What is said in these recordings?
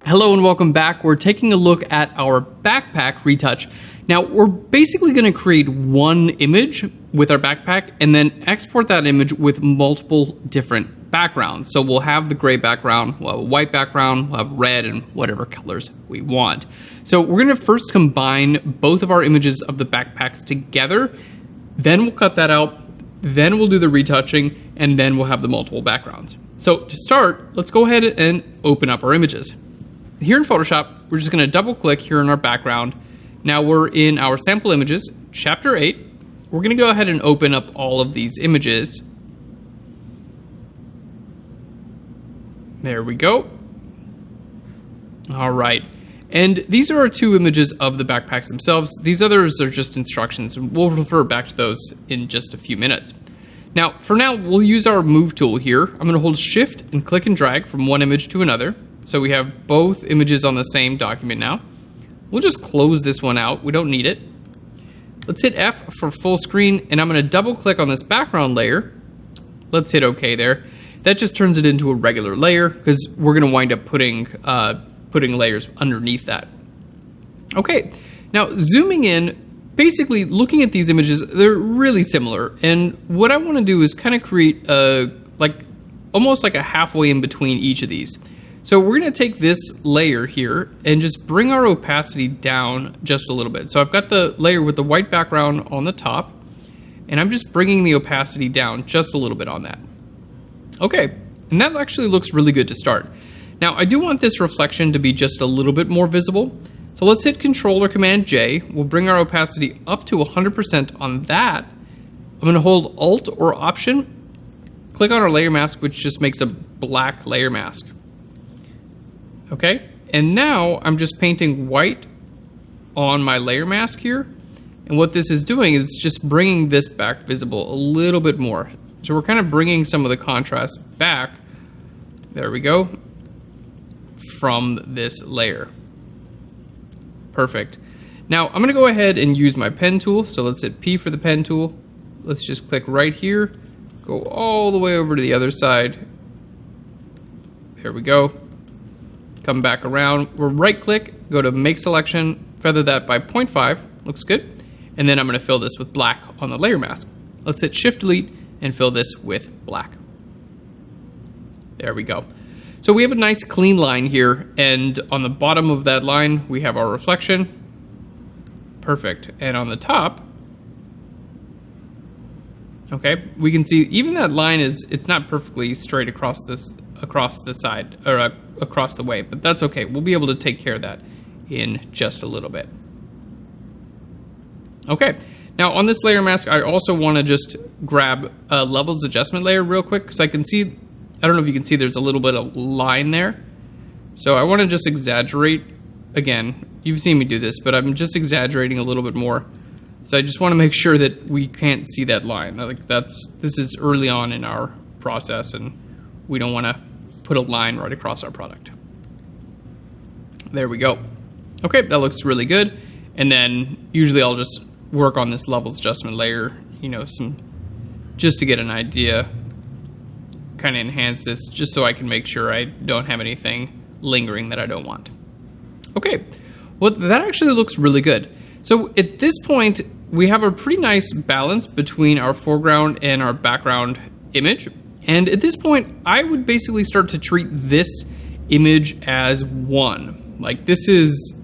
Hello and welcome back. We're taking a look at our backpack retouch. Now we're basically going to create one image with our backpack and then export that image with multiple different backgrounds. So we'll have the gray background, we'll have a white background, we'll have red and whatever colors we want. So we're going to first combine both of our images of the backpacks together, then we'll cut that out, then we'll do the retouching, and then we'll have the multiple backgrounds. So to start, let's go ahead and open up our images. Here in Photoshop, we're just going to double click here in our background. Now we're in our sample images, chapter 8. We're going to go ahead and open up all of these images. There we go. All right. And these are our two images of the backpacks themselves. These others are just instructions, and we'll refer back to those in just a few minutes. Now, for now, we'll use our move tool here. I'm going to hold shift and click and drag from one image to another. So we have both images on the same document now. We'll just close this one out. We don't need it. Let's hit F for full screen, and I'm going to double click on this background layer. Let's hit OK there. That just turns it into a regular layer because we're going to wind up putting layers underneath that. Okay, now zooming in, basically looking at these images, they're really similar. And what I want to do is kind of create almost like a halfway in between each of these. So we're going to take this layer here and just bring our opacity down just a little bit. So I've got the layer with the white background on the top, and I'm just bringing the opacity down just a little bit on that. Okay, and that actually looks really good to start. Now I do want this reflection to be just a little bit more visible. So let's hit Control or Command J. We'll bring our opacity up to 100% on that. I'm going to hold Alt or Option, click on our layer mask, which just makes a black layer mask. Okay, and now I'm just painting white on my layer mask here. And what this is doing is just bringing this back visible a little bit more. So we're kind of bringing some of the contrast back, there we go, from this layer. Perfect. Now I'm gonna go ahead and use my pen tool. So let's hit P for the pen tool. Let's just click right here, go all the way over to the other side. There we go. Come back around, we'll right click, go to make selection, feather that by 0.5, looks good. And then I'm gonna fill this with black on the layer mask. Let's hit Shift Delete and fill this with black. There we go. So we have a nice clean line here, and on the bottom of that line, we have our reflection. Perfect, and on the top, okay, we can see even that line it's not perfectly straight across the side, or across the way, but that's okay. We'll be able to take care of that in just a little bit. Okay, now on this layer mask, I also want to just grab a levels adjustment layer real quick, because I can see, I don't know if you can see, there's a little bit of line there. So I want to just exaggerate, again, you've seen me do this, but I'm just exaggerating a little bit more. So I just want to make sure that we can't see that line. Like this is early on in our process, and we don't want to put a line right across our product. There we go. Okay, that looks really good. And then usually I'll just work on this levels adjustment layer, just to get an idea, kind of enhance this, just so I can make sure I don't have anything lingering that I don't want. Okay, well, that actually looks really good. So at this point, we have a pretty nice balance between our foreground and our background image. And at this point, I would basically start to treat this image as one. Like, this is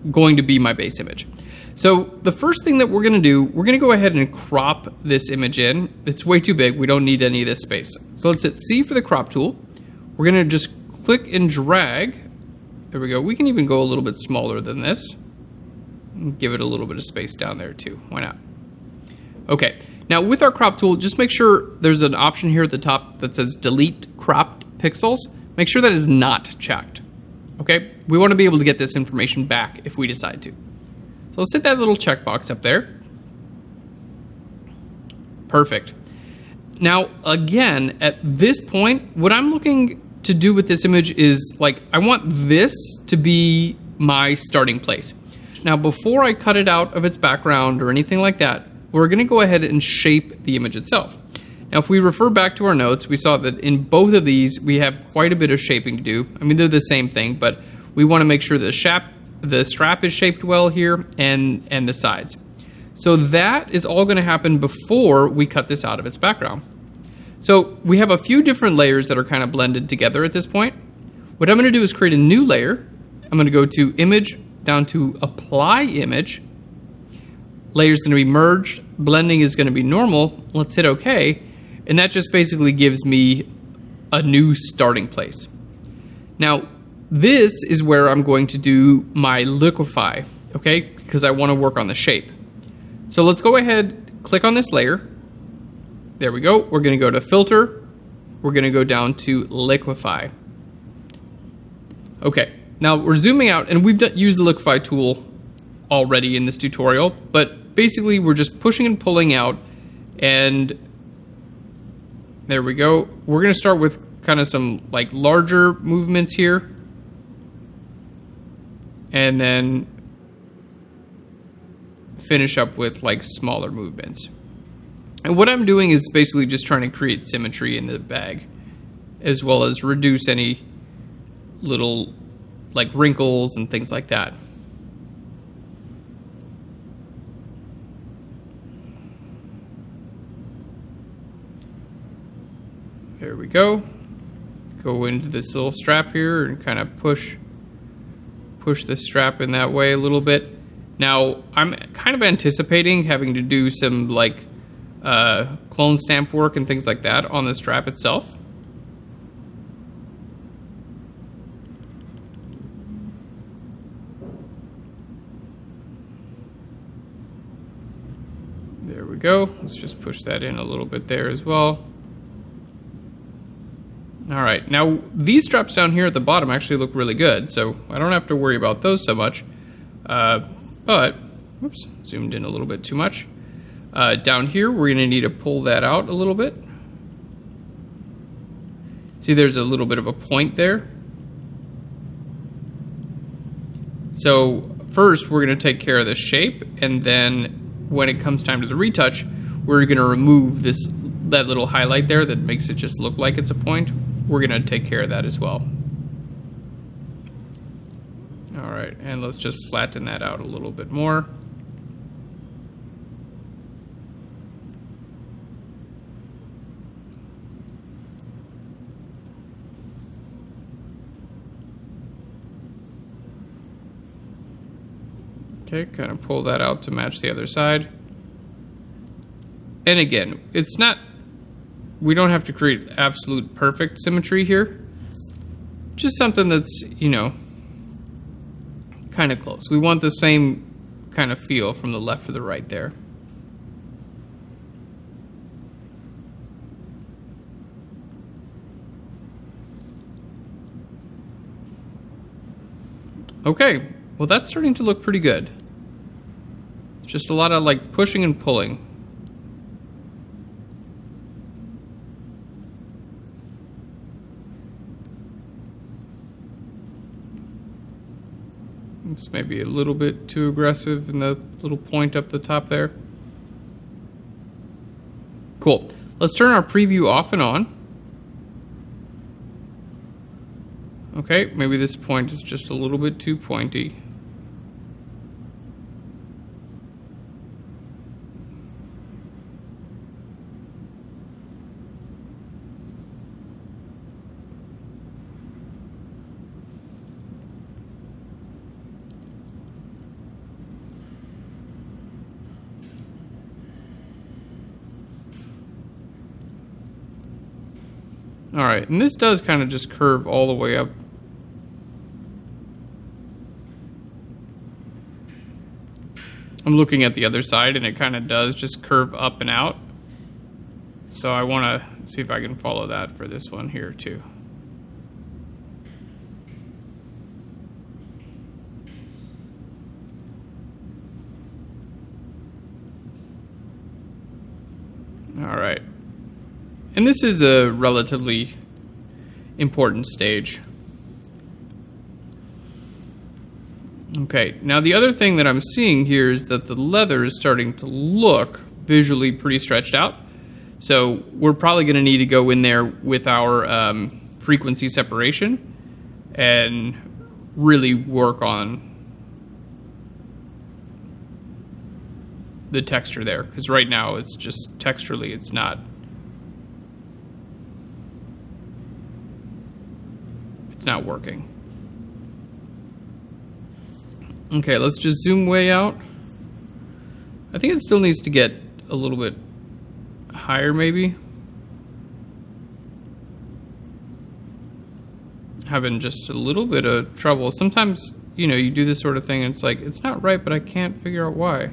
going to be my base image. So the first thing that we're going to do, we're going to go ahead and crop this image in. It's way too big. We don't need any of this space. So let's hit C for the crop tool. We're going to just click and drag. There we go. We can even go a little bit smaller than this. Give it a little bit of space down there too. Why not? Okay. Now with our crop tool, just make sure there's an option here at the top that says delete cropped pixels. Make sure that is not checked. Okay. We want to be able to get this information back if we decide to. So let's hit that little checkbox up there. Perfect. Now, again, at this point, what I'm looking to do with this image is, like, I want this to be my starting place. Now, before I cut it out of its background or anything like that, we're going to go ahead and shape the image itself. Now, if we refer back to our notes, we saw that in both of these, we have quite a bit of shaping to do. I mean, they're the same thing, but we want to make sure the strap is shaped well here and the sides. So that is all going to happen before we cut this out of its background. So we have a few different layers that are kind of blended together at this point. What I'm going to do is create a new layer. I'm going to go to Image, down to Apply Image. Layer is going to be merged. Blending is going to be normal. Let's hit OK. And that just basically gives me a new starting place. Now, this is where I'm going to do my liquefy, okay? Because I want to work on the shape. So let's go ahead, click on this layer. There we go. We're going to go to Filter. We're going to go down to Liquefy. Okay, now we're zooming out, and we've used the Liquefy tool already in this tutorial, but basically we're just pushing and pulling out, and there we go. We're going to start with kind of some like larger movements here, and then finish up with like smaller movements. And what I'm doing is basically just trying to create symmetry in the bag, as well as reduce any little like wrinkles and things like that. There we go. Go into this little strap here and kind of push the strap in that way a little bit. Now, I'm kind of anticipating having to do some like clone stamp work and things like that on the strap itself. There we go. Let's just push that in a little bit there as well. All right, now these straps down here at the bottom actually look really good, so I don't have to worry about those so much. But, whoops, zoomed in a little bit too much. Down here, we're gonna need to pull that out a little bit. See, there's a little bit of a point there. So first, we're gonna take care of the shape, and then when it comes time to the retouch, we're gonna remove that little highlight there that makes it just look like it's a point. We're gonna take care of that as well. All right, and let's just flatten that out a little bit more. Okay, kind of pull that out to match the other side. And again, it's not, we don't have to create absolute perfect symmetry here. Just something that's, you know, kind of close. We want the same kind of feel from the left to the right there. Okay, well that's starting to look pretty good. It's just a lot of like pushing and pulling. It's maybe a little bit too aggressive in the little point up the top there. Cool. Let's turn our preview off and on. Okay, maybe this point is just a little bit too pointy. All right, and this does kind of just curve all the way up. I'm looking at the other side and it kind of does just curve up and out. So I want to see if I can follow that for this one here too. All right. And this is a relatively important stage. Okay, now the other thing that I'm seeing here is that the leather is starting to look visually pretty stretched out. So we're probably going to need to go in there with our frequency separation and really work on the texture there, because right now it's just texturally it's not working. Okay, let's just zoom way out. I think it still needs to get a little bit higher, maybe. Having just a little bit of trouble. Sometimes, you know, you do this sort of thing and it's like, it's not right, but I can't figure out why.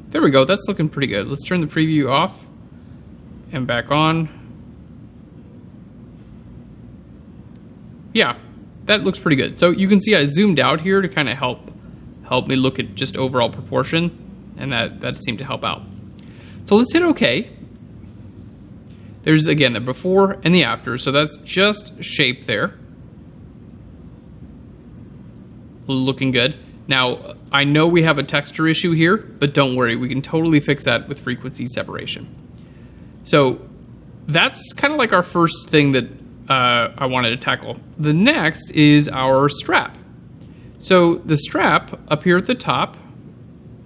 There we go. That's looking pretty good. Let's turn the preview off and back on. Yeah, that looks pretty good. So you can see I zoomed out here to kind of help me look at just overall proportion, and that seemed to help out. So let's hit OK. There's, again, the before and the after, so that's just shape there. Looking good. Now, I know we have a texture issue here, but don't worry, we can totally fix that with frequency separation. So that's kind of like our first thing that I wanted to tackle. The next is our strap. So the strap up here at the top,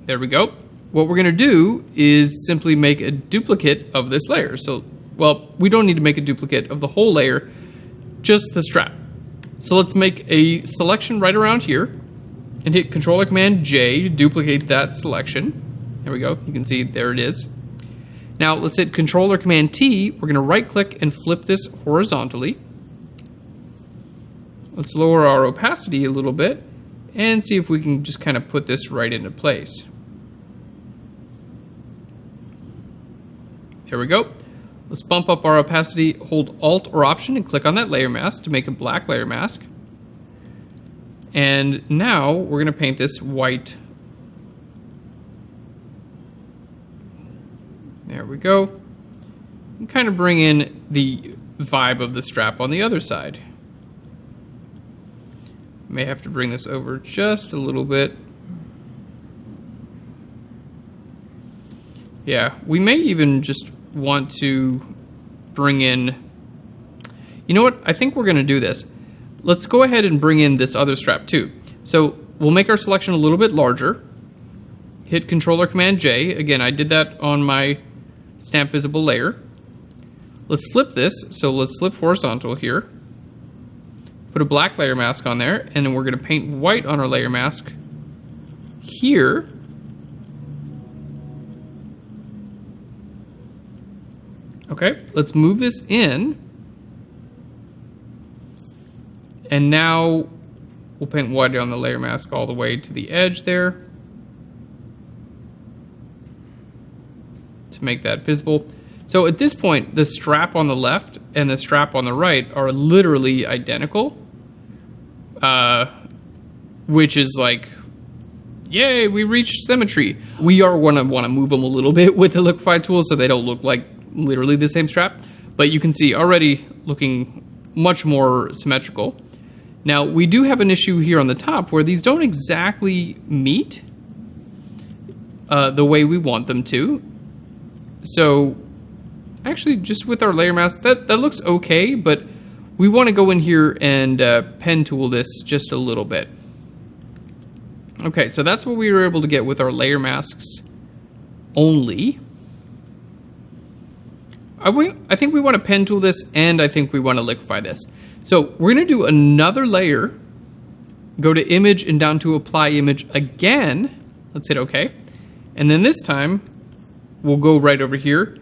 there we go. What we're gonna do is simply make a duplicate of this layer. So, well, we don't need to make a duplicate of the whole layer, just the strap. So let's make a selection right around here and hit Control Command J to duplicate that selection. There we go, you can see there it is. Now let's hit Control Command T. We're gonna right click and flip this horizontally. Let's lower our opacity a little bit and see if we can just kind of put this right into place. There we go. Let's bump up our opacity, hold Alt or Option and click on that layer mask to make a black layer mask. And now we're gonna paint this white. There we go. And kind of bring in the vibe of the strap on the other side. May have to bring this over just a little bit. Yeah, we may even just want to bring in, you know what, I think we're gonna do this. Let's go ahead and bring in this other strap too. So we'll make our selection a little bit larger. Hit Control Command J. Again, I did that on my stamp visible layer. Let's flip this. So let's flip horizontal here. Put a black layer mask on there, and then we're gonna paint white on our layer mask here. Okay, let's move this in. And now we'll paint white on the layer mask all the way to the edge there to make that visible. So at this point, the strap on the left and the strap on the right are literally identical, which is like, yay, we reached symmetry. We are gonna wanna move them a little bit with the Liquify tool so they don't look like literally the same strap, but you can see already looking much more symmetrical. Now, we do have an issue here on the top where these don't exactly meet the way we want them to. So, actually, just with our layer mask, that looks okay, but we want to go in here and pen tool this just a little bit. Okay, so that's what we were able to get with our layer masks only. I think we want to pen tool this, and I think we want to liquify this. So we're going to do another layer, go to image and down to apply image again. Let's hit OK. And then this time we'll go right over here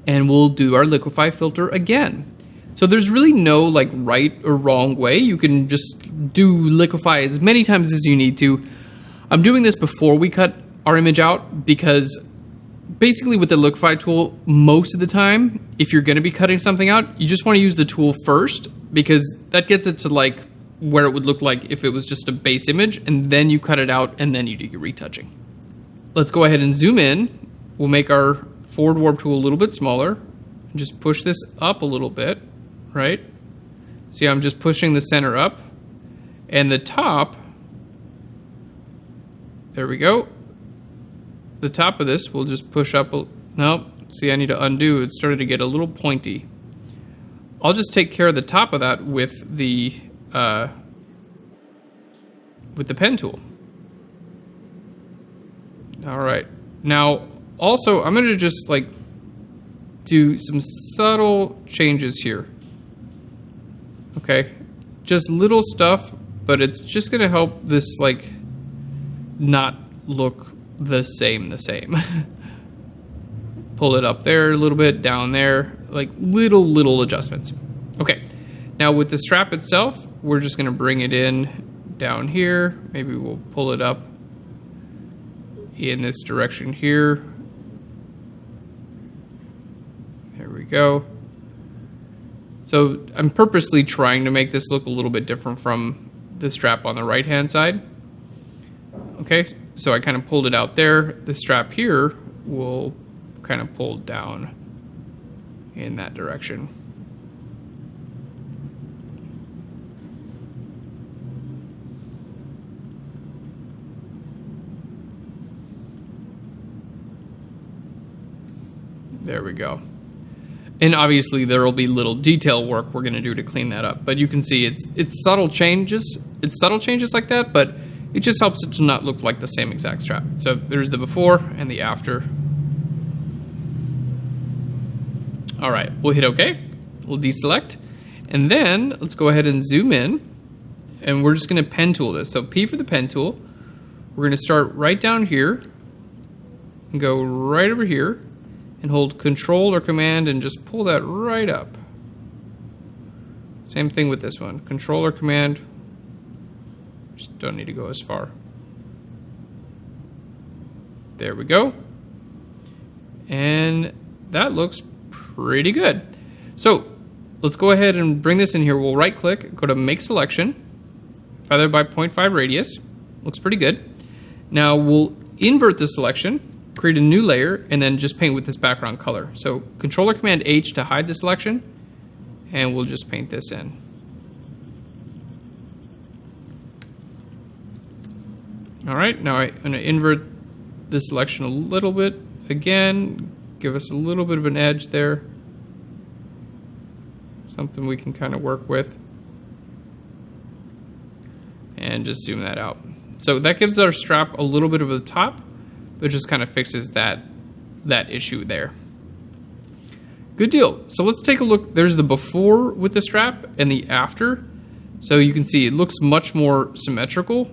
and we'll do our liquify filter again. So there's really no like right or wrong way. You can just do liquify as many times as you need to. I'm doing this before we cut our image out because basically with the liquify tool, most of the time, if you're going to be cutting something out, you just want to use the tool first because that gets it to like where it would look like if it was just a base image, and then you cut it out and then you do your retouching. Let's go ahead and zoom in. We'll make our forward warp tool a little bit smaller and just push this up a little bit, right? See, I'm just pushing the center up, and the top, there we go. The top of this we'll just push up. Nope, see, I need to undo. It started to get a little pointy. I'll just take care of the top of that with the pen tool. All right. Now, also, I'm going to just like do some subtle changes here. Okay. Just little stuff, but it's just going to help this like not look the same. Pull it up there a little bit, down there, like little adjustments. Okay. Now with the strap itself, we're just going to bring it in down here. Maybe we'll pull it up in this direction here. There we go. So I'm purposely trying to make this look a little bit different from the strap on the right hand side. Okay, so I kind of pulled it out there. The strap here will kind of pull down in that direction. There we go. And obviously there will be little detail work we're going to do to clean that up. But you can see it's subtle changes. It's subtle changes like that, but it just helps it to not look like the same exact strap. So there's the before and the after. All right, we'll hit OK. We'll deselect. And then let's go ahead and zoom in. And we're just going to pen tool this. So P for the pen tool. We're going to start right down here and go right over here. And hold Control or Command and just pull that right up. Same thing with this one. Control or Command. Just don't need to go as far. There we go. And that looks pretty good. So let's go ahead and bring this in here. We'll right click, go to Make Selection, Feather by 0.5 radius. Looks pretty good. Now we'll invert the selection, create a new layer, and then just paint with this background color. So Control or Command H to hide the selection, and we'll just paint this in. All right, now I'm going to invert the selection a little bit again, give us a little bit of an edge there. Something we can kind of work with. And just zoom that out. So that gives our strap a little bit of a top. It just kind of fixes that issue there. Good deal. So let's take a look. There's the before with the strap and the after. So you can see it looks much more symmetrical,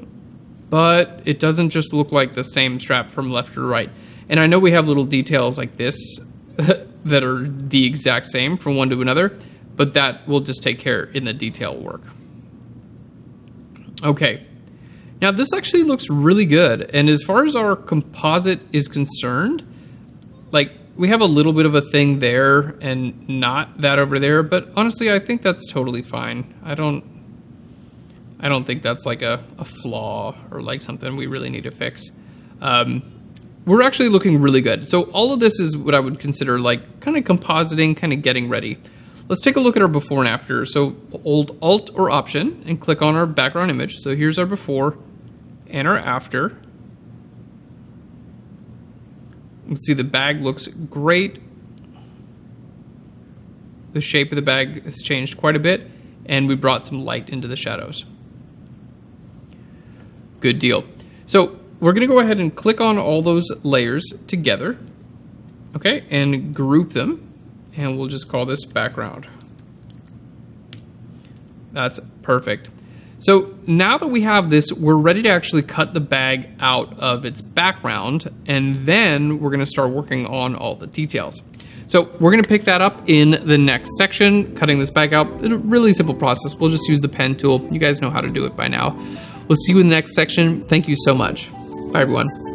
but it doesn't just look like the same strap from left to right. And I know we have little details like this that are the exact same from one to another, but that will just take care in the detail work. Okay. Now this actually looks really good, and as far as our composite is concerned, like we have a little bit of a thing there and not that over there, but honestly I think that's totally fine. I don't think that's like a flaw or like something we really need to fix. We're actually looking really good. So all of this is what I would consider like kind of compositing, kind of getting ready. Let's take a look at our before and after. So hold Alt or Option and click on our background image. So here's our before and our after. You can see the bag looks great. The shape of the bag has changed quite a bit, and we brought some light into the shadows. Good deal. So we're going to go ahead and click on all those layers together, okay, and group them, and we'll just call this background. That's perfect. So now that we have this, we're ready to actually cut the bag out of its background, and then we're going to start working on all the details. So we're going to pick that up in the next section, cutting this bag out. It's a really simple process. We'll just use the pen tool. You guys know how to do it by now. We'll see you in the next section. Thank you so much. Bye, everyone.